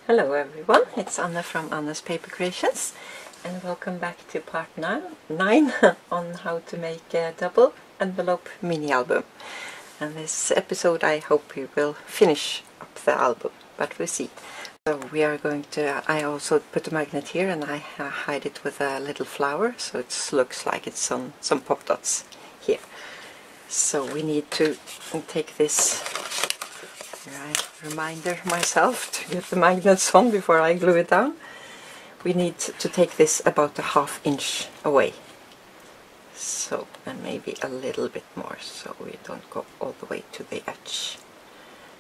Hello everyone, it's Anna from Anna's Paper Creations and welcome back to part 9 on how to make a double envelope mini album. And this episode I hope we will finish up the album, but we'll see. So we are going to, I also put a magnet here and I hide it with a little flower so it looks like it's on some pop dots here. So we need to take this. I reminder myself to get the magnets on before I glue it down. We need to take this about a ½ inch away. So, and maybe a little bit more so we don't go all the way to the edge.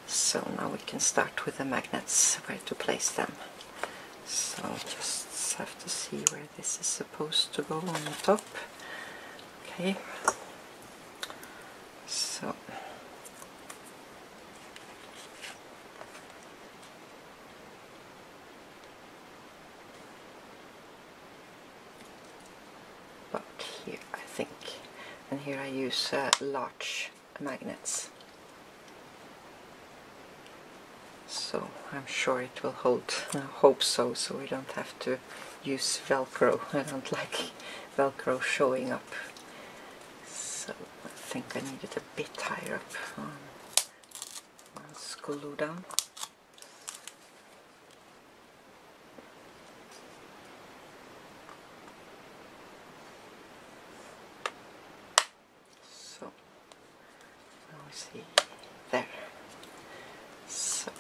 So now we can start with the magnets, where to place them. So just have to see where this is supposed to go on the top. Okay. So here I think, and here I use large magnets, so I'm sure it will hold. I hope so, so we don't have to use Velcro. I don't like Velcro showing up, so I think I need it a bit higher up. Let's glue down. See there. So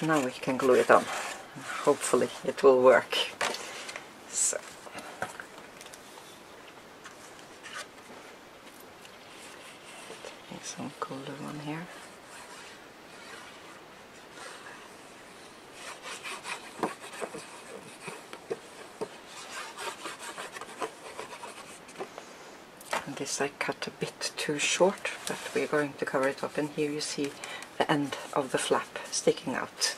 now we can glue it on. Hopefully it will work. So taking some glue on here. This I cut a bit too short, but we're going to cover it up, and here you see the end of the flap sticking out.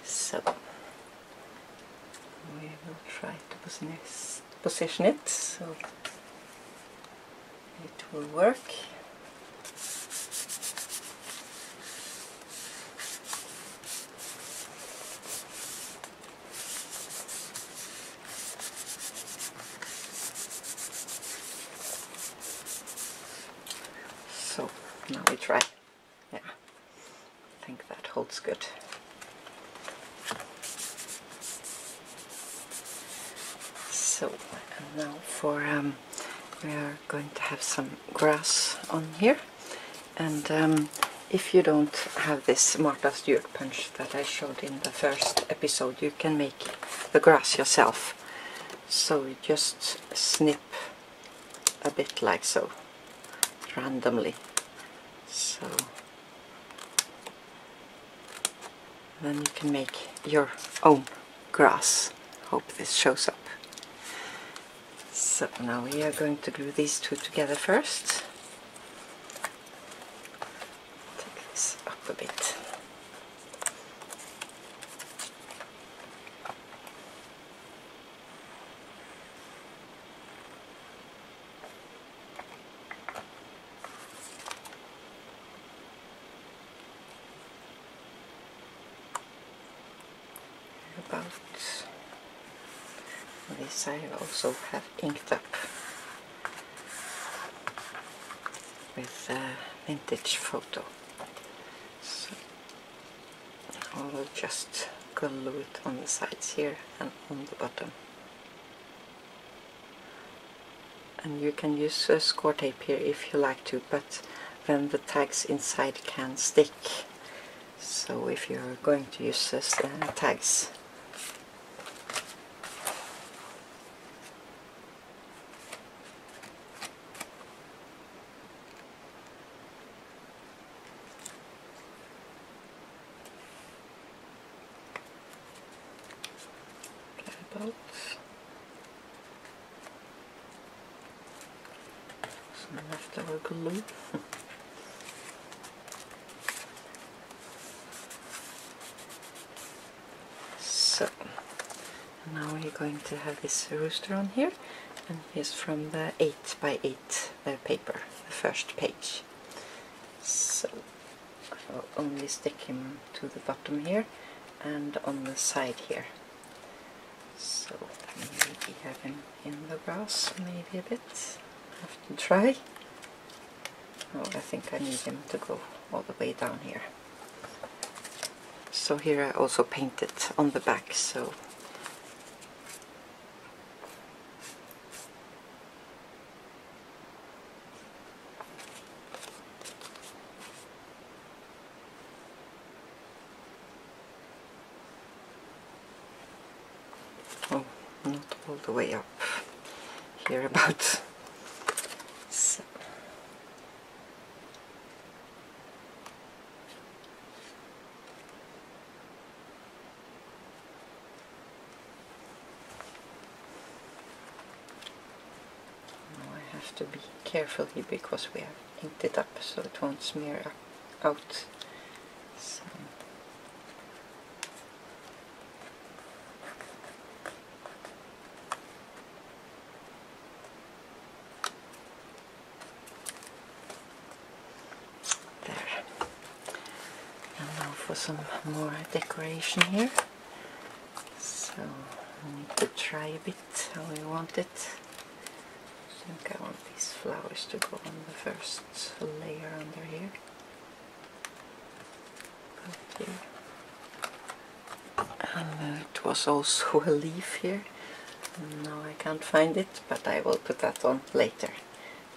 So we will try to position it so it will work. So now we try. Yeah, I think that holds good. So and now for we are going to have some grass on here, and if you don't have this Martha Stewart punch that I showed in the first episode, you can make the grass yourself. So you just snip a bit like so, randomly. So then you can make your own grass. Hope this shows up. So now we are going to glue these two together first. Take this up a bit. About this I also have inked up with vintage photo, so I will just glue it on the sides here and on the bottom. And you can use score tape here if you like to, but then the tags inside can stick. So if you're going to use tags, about some leftover glue. So now we're going to have this rooster on here, and here's from the 8 by 8 paper, the first page. So I'll only stick him to the bottom here and on the side here. So maybe have him in the grass, maybe a bit. Have to try. Oh, I think I need him to go all the way down here. So here I also painted on the back, so oh, not all the way up here about. So. Have to be careful here because we have inked it up so it won't smear out. So. There. And now for some more decoration here. So I need to try a bit how I want it. I think I want these flowers to go on the first layer under here. And it was also a leaf here. Now I can't find it, but I will put that on later.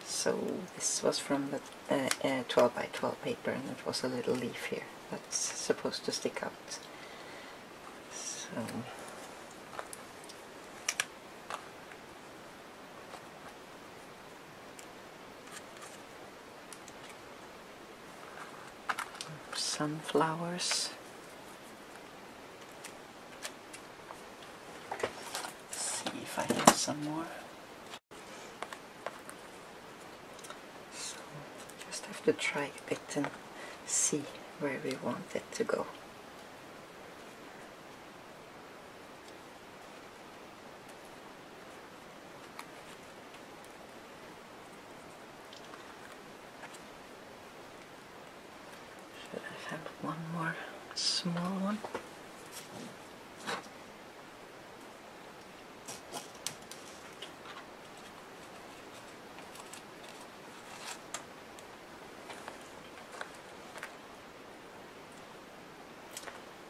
So this was from the 12 by 12 paper, and it was a little leaf here that's supposed to stick out. So. Sunflowers. Let's see if I have some more. So just have to try a bit and see where we want it to go. One more small one.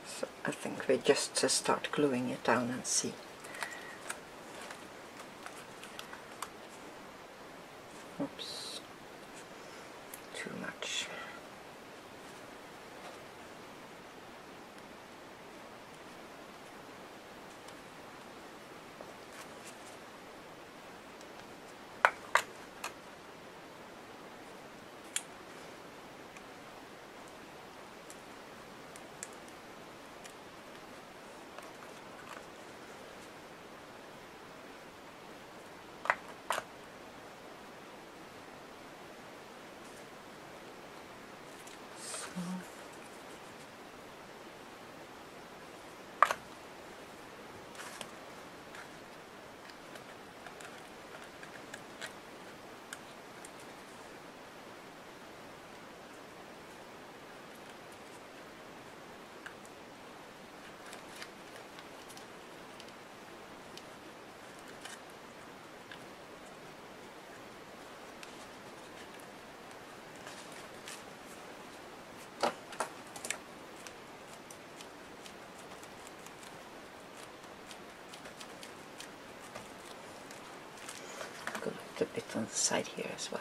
So I think we just start gluing it down and see. Oops, too much. A bit on the side here as well.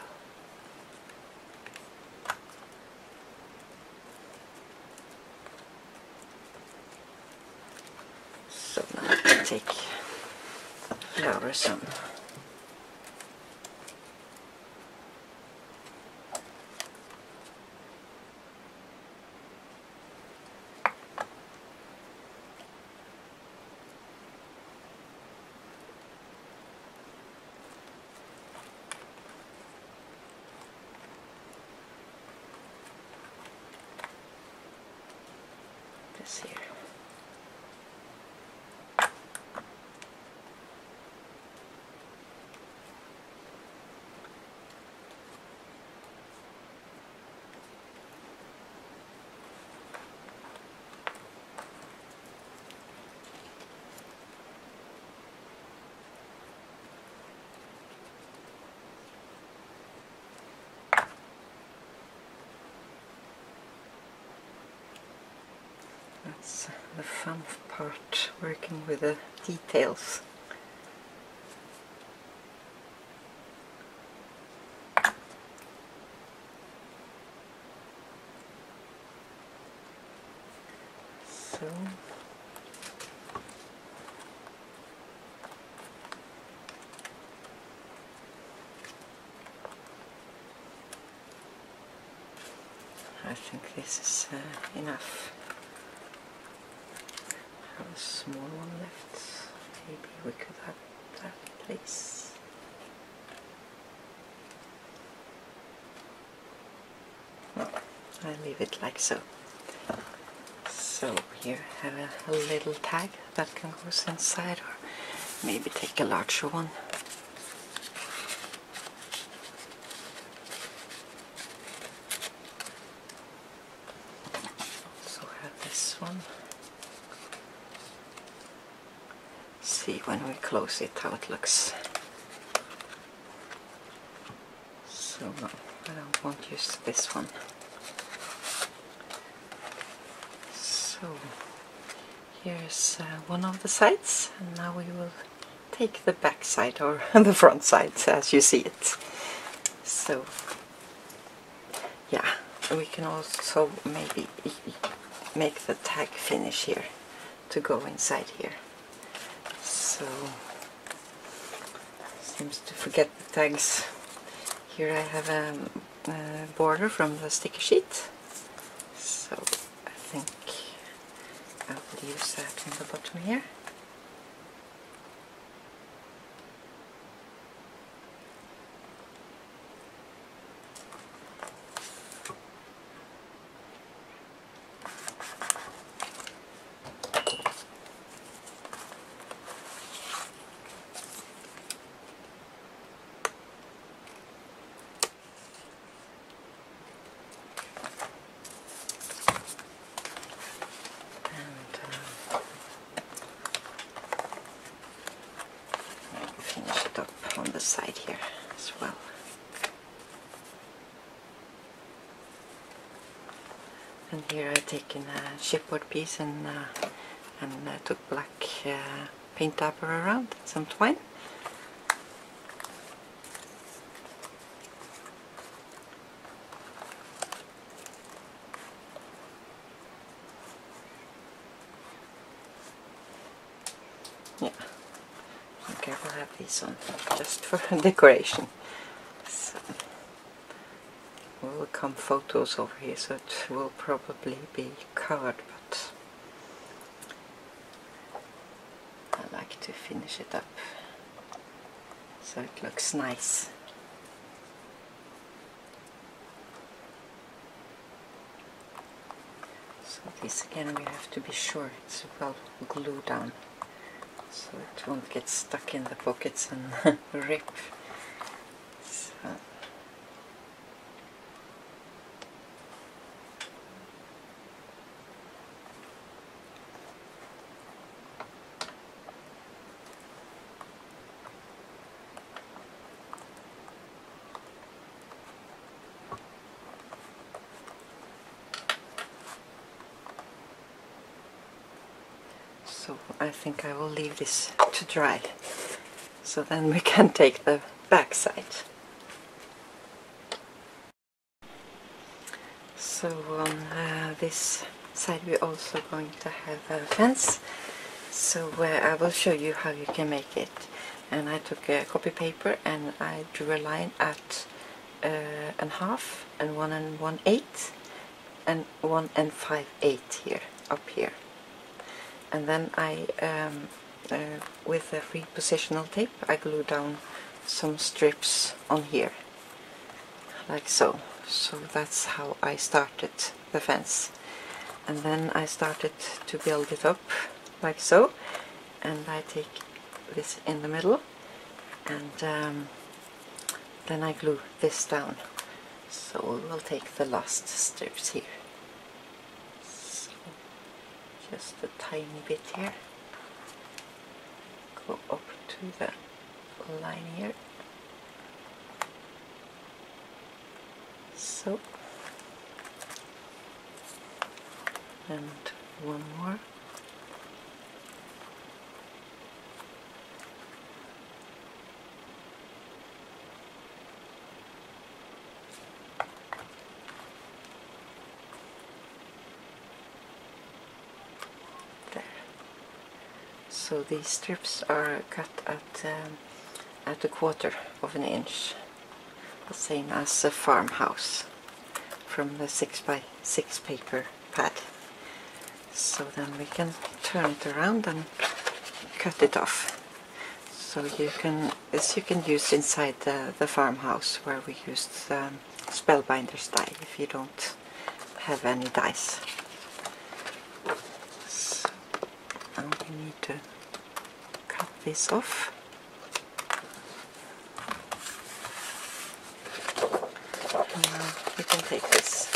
So now I can take flowers on. Here. That's the fun part, working with the details. So I think this is enough. I have a small one left. Maybe we could have that place. No, I leave it like so. So here I have a little tag that can go inside, or maybe take a larger one. Also have this one. See when we close it how it looks. So no, I don't want to use this one. So here's one of the sides, and now we will take the back side, or the front side as you see it. So yeah, we can also maybe make the tag finish here to go inside here. So seems to forget the tags. Here I have a border from the sticker sheet, so I think I will use that in the bottom here. Finish it up on the side here as well. And here I've taken a chipboard piece and took black paint dapper around, some twine. Yeah. Okay, we'll have these on just for decoration. So will come photos over here, so it will probably be covered, but I like to finish it up so it looks nice. So this again, we have to be sure it's well glued down, so it won't get stuck in the pockets and rip. So. So I think I will leave this to dry, so then we can take the back side. So on this side we're also going to have a fence, so I will show you how you can make it. And I took a copy paper and I drew a line at 1/2 and 1 1/8 and 1 5/8 here, up here. And then I, with a repositional tape, I glue down some strips on here, like so. So that's how I started the fence. And then I started to build it up, like so. And I take this in the middle, and then I glue this down. So we'll take the last strips here. Just a tiny bit here, go up to the line here, so, and one more. So these strips are cut at a 1/4 of an inch, the same as a farmhouse from the 6x6 paper pad. So then we can turn it around and cut it off. So this you can use inside the farmhouse where we used spellbinder's die if you don't have any dies. So now we need to cut this off. And now we can take this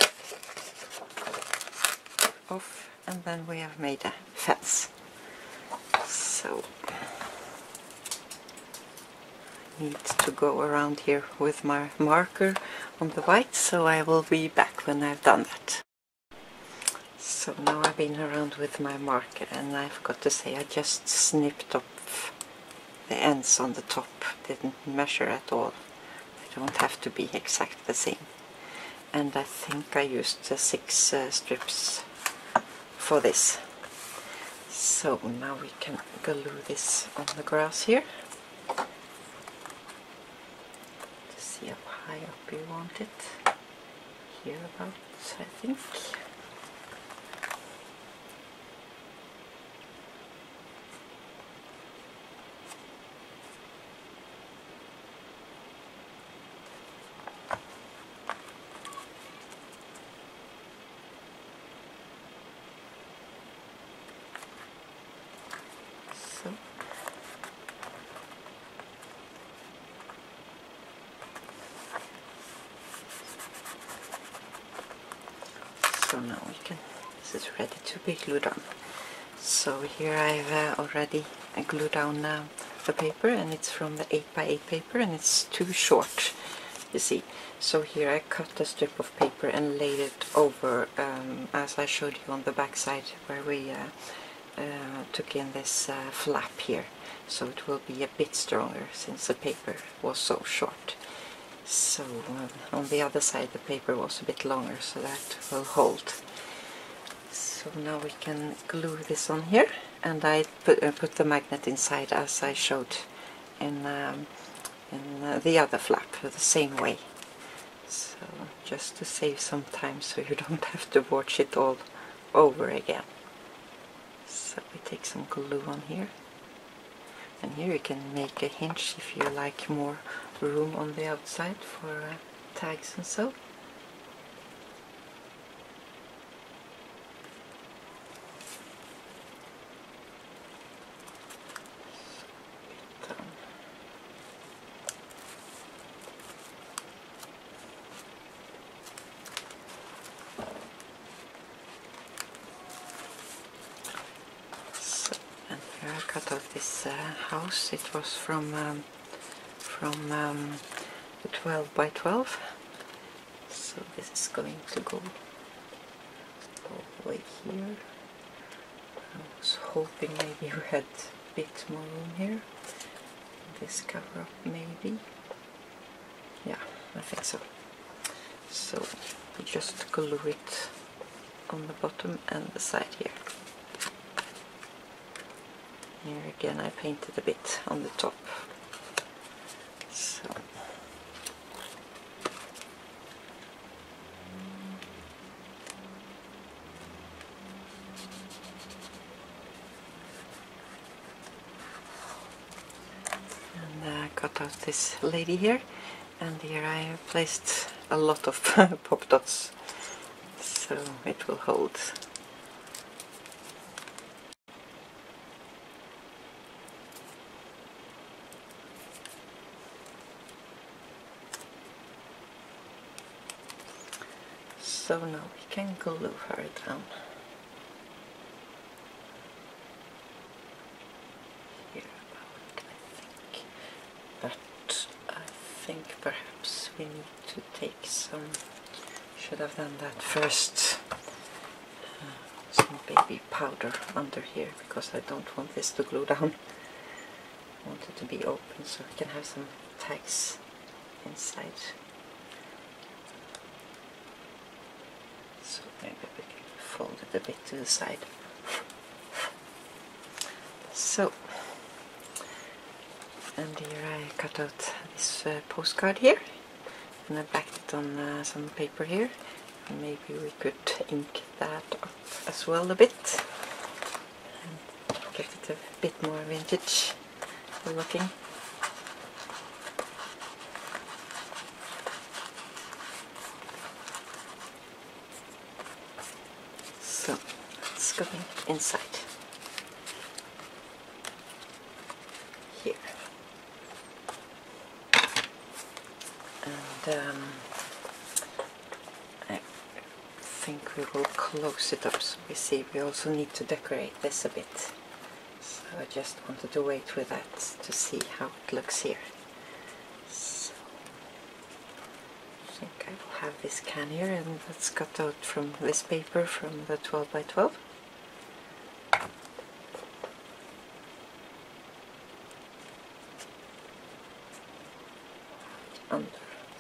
off, and then we have made a fence. So I need to go around here with my marker on the white, so I will be back when I've done that. So now I've been around with my marker, and I've got to say I just snipped off the ends on the top, didn't measure at all. They don't have to be exactly the same. And I think I used 6 strips for this. So now we can glue this on the grass here to see how high up you want it. Here about, I think. So now this is ready to be glued on. So here I've already glued down the paper, and it's from the 8x8 paper, and it's too short, you see. So here I cut a strip of paper and laid it over, as I showed you on the back side where we took in this flap here. So it will be a bit stronger since the paper was so short. So on the other side the paper was a bit longer, so that will hold. So now we can glue this on here, and I put the magnet inside as I showed in the other flap, the same way. So just to save some time so you don't have to watch it all over again. So we take some glue on here. And here you can make a hinge if you like more room on the outside for tags and so. I cut out this house. It was from the 12x12. So this is going to go all the way here. I was hoping maybe we had a bit more room here. This cover up maybe. Yeah, I think so. So we just glue it on the bottom and the side here. Here again I painted a bit on the top. So and I cut out this lady here, and here I placed a lot of pop dots, so it will hold. So now we can glue her down. Here about, I think. But I think perhaps we need to take some, should have done that first. some baby powder under here because I don't want this to glue down. I want it to be open so we can have some tags inside. So maybe we can fold it a bit to the side. So, and here I cut out this postcard here, and I backed it on some paper here. And maybe we could ink that up as well a bit and get it a bit more vintage looking. So it's going inside here, and I think we will close it up so we see we also need to decorate this a bit. So I just wanted to wait with that to see how it looks here. So I think I will have this can here, and that's cut out from this paper from the 12 by 12. Under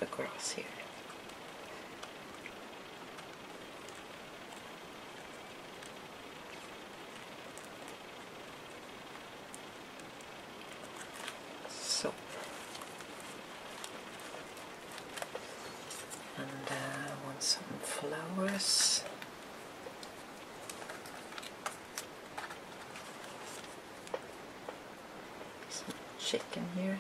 the grass here. So, and I want some flowers. Some chicken here.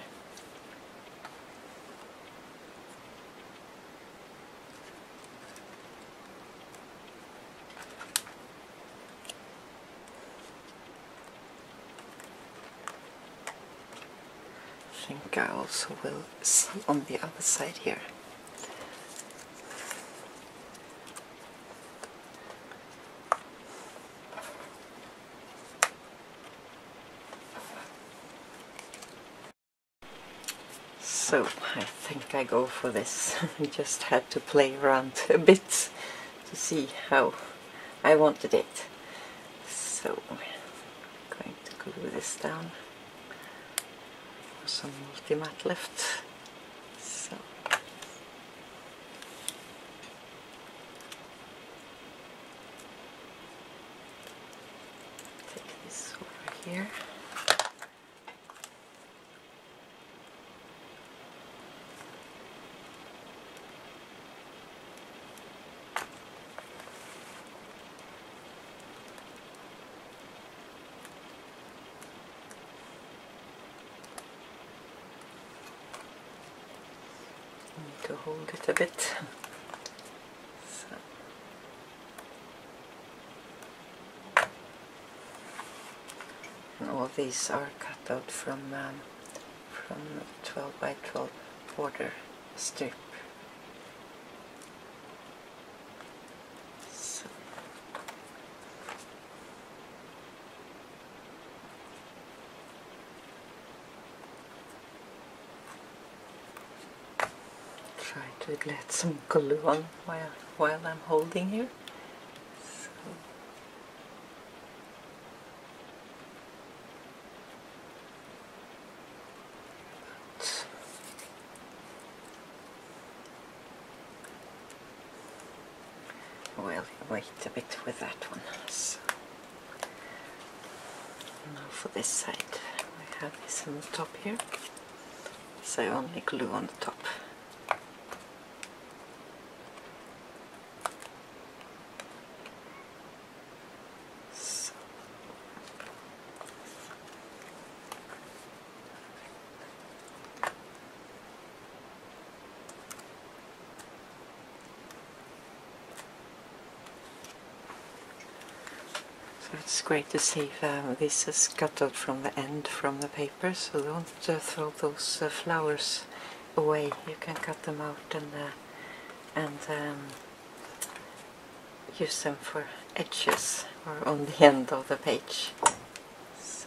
I think I also will see on the other side here. So I think I go for this. I just had to play around a bit to see how I wanted it. So I'm going to glue this down. Some multi-matte left. So take this over here. To hold it a bit. So. And all these are cut out from 12 by 12 border strip. So. Try to get some glue on while I'm holding here. So. Well, wait a bit with that one. So. Now for this side, I have this on the top here. So I only glue on the top. So it's great to see this is cut out from the end from the paper, so don't throw those flowers away. You can cut them out and use them for edges or on the end of the page. So.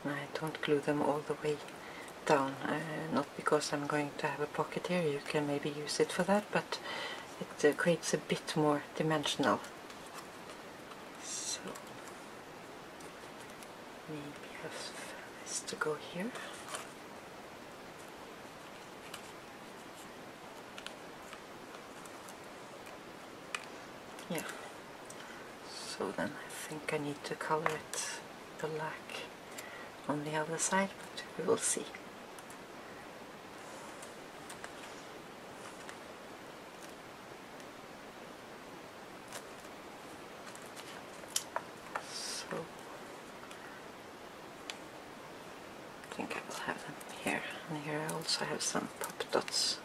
I don't glue them all the way down, not because I'm going to have a pocket here, you can maybe use it for that, but it creates a bit more dimensional. So maybe have this to go here. Yeah, so then I think I need to color it black on the other side, but we will see. So I think I will have them here, and here I also have some pop dots.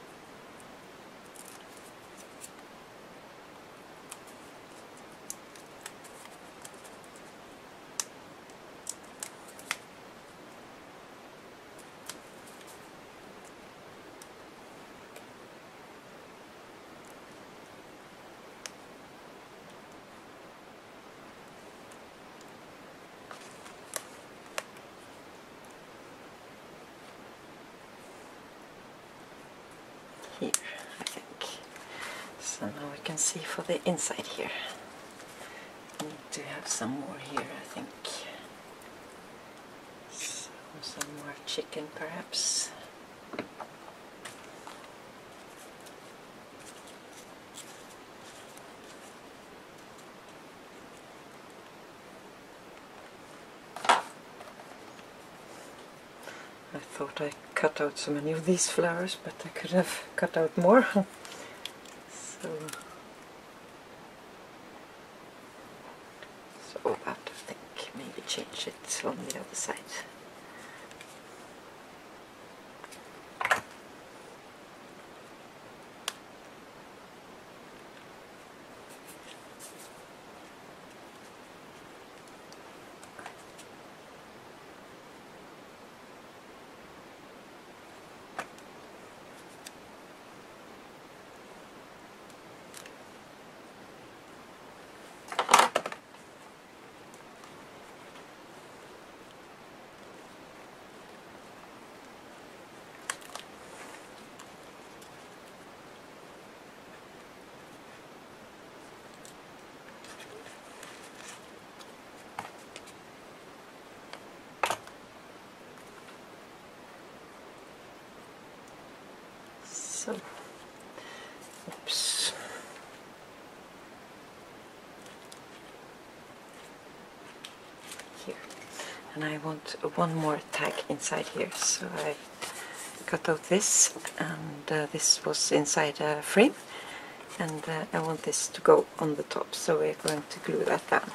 Here, I think. So now we can see for the inside here. We need to have some more here, I think. So, some more chicken, perhaps. I thought I cut out so many of these flowers, but I could have cut out more. So about, I think, maybe change it on the other side. So, oops. Here. And I want one more tag inside here, so I cut out this, and this was inside a frame, and I want this to go on the top, so we're going to glue that down.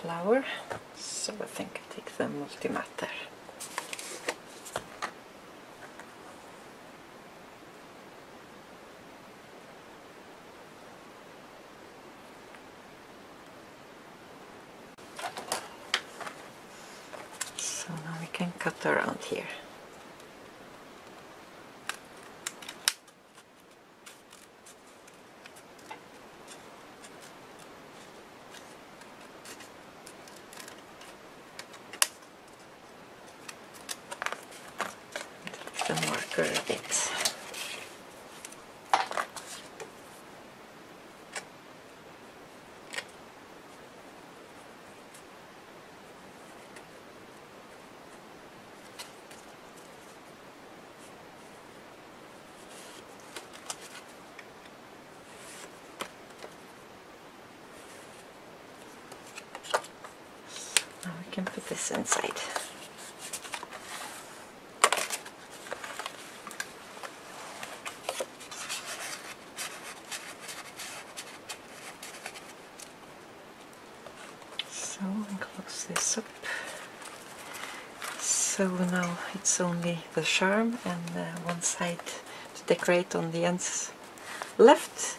Flower, so I think I take the multi-matter. So now we can cut around here. The marker a bit. Now we can put this inside. So, and close this up. So now it's only the charm and one side to decorate on the ends left.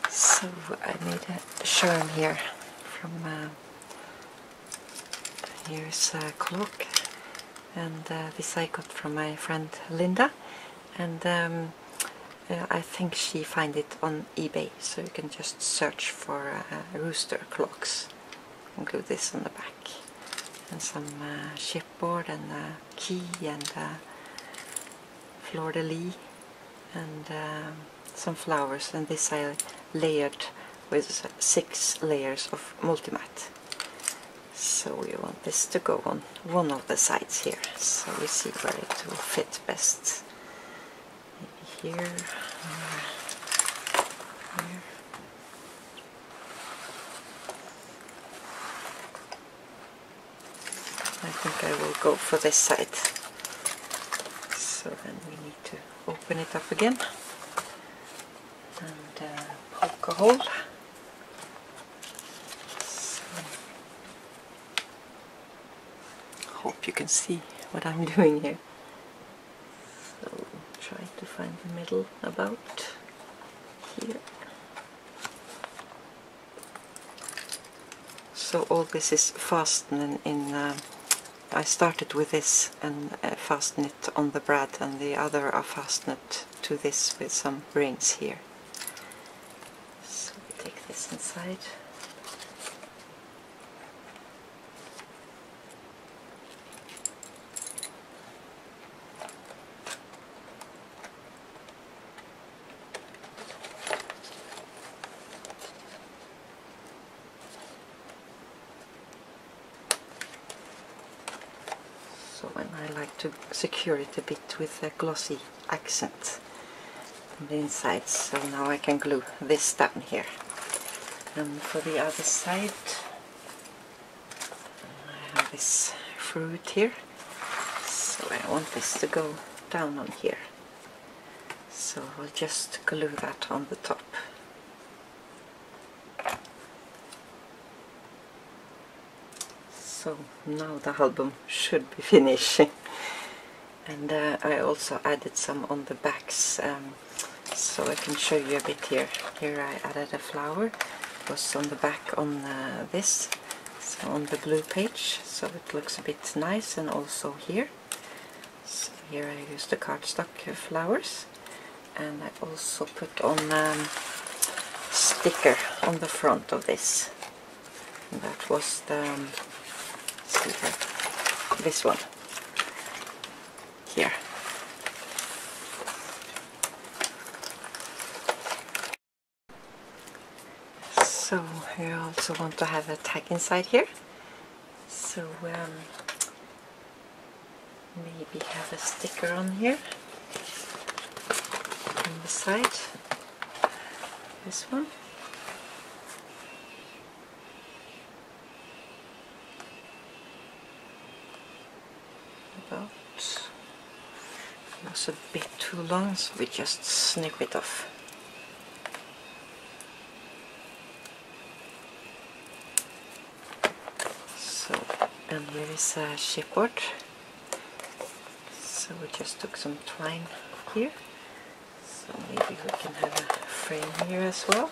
So I made a charm here from Here's a clock, and this I got from my friend Linda, and I think she found it on eBay, so you can just search for rooster clocks. Include this on the back, and some chipboard and a key and fleur-de-lis and some flowers, and this I layered with 6 layers of multimat. So we want this to go on one of the sides here, so we see where it will fit best. Maybe here, here. I think I will go for this side. So then we need to open it up again and poke a hole. Hope you can see what I'm doing here. So try to find the middle about here. So all this is fastened in, I started with this and fastened it on the brad, and the other are fastened to this with some rings here. So we take this inside. And I like to secure it a bit with a glossy accent on the inside, so now I can glue this down here. And for the other side I have this fruit here, so I want this to go down on here, so I'll just glue that on the top. So now the album should be finished. And I also added some on the backs, so I can show you a bit here. Here I added a flower, it was on the back on this, so on the blue page, so it looks a bit nice, and also here. So here I used the cardstock flowers, and I also put on sticker on the front of this. And that was the this one here. So you also want to have a tag inside here, so maybe have a sticker on here on the side, this one. It was a bit too long, so we just snip it off. So, and here is a chipboard. So we just took some twine here. So maybe we can have a frame here as well.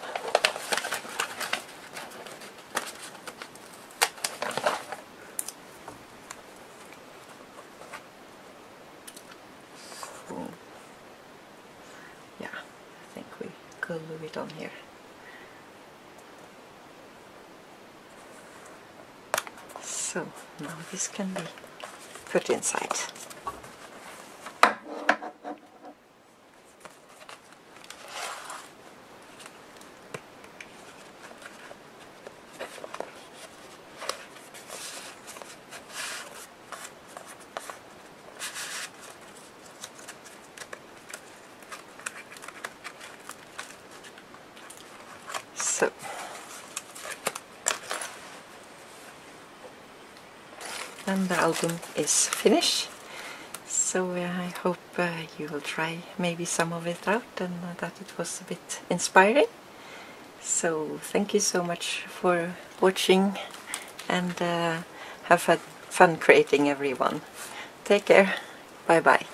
Glue it on here. So now this can be put inside. So and the album is finished. So I hope you will try maybe some of it out, and that it was a bit inspiring. So thank you so much for watching, and have fun creating, everyone. Take care. Bye bye.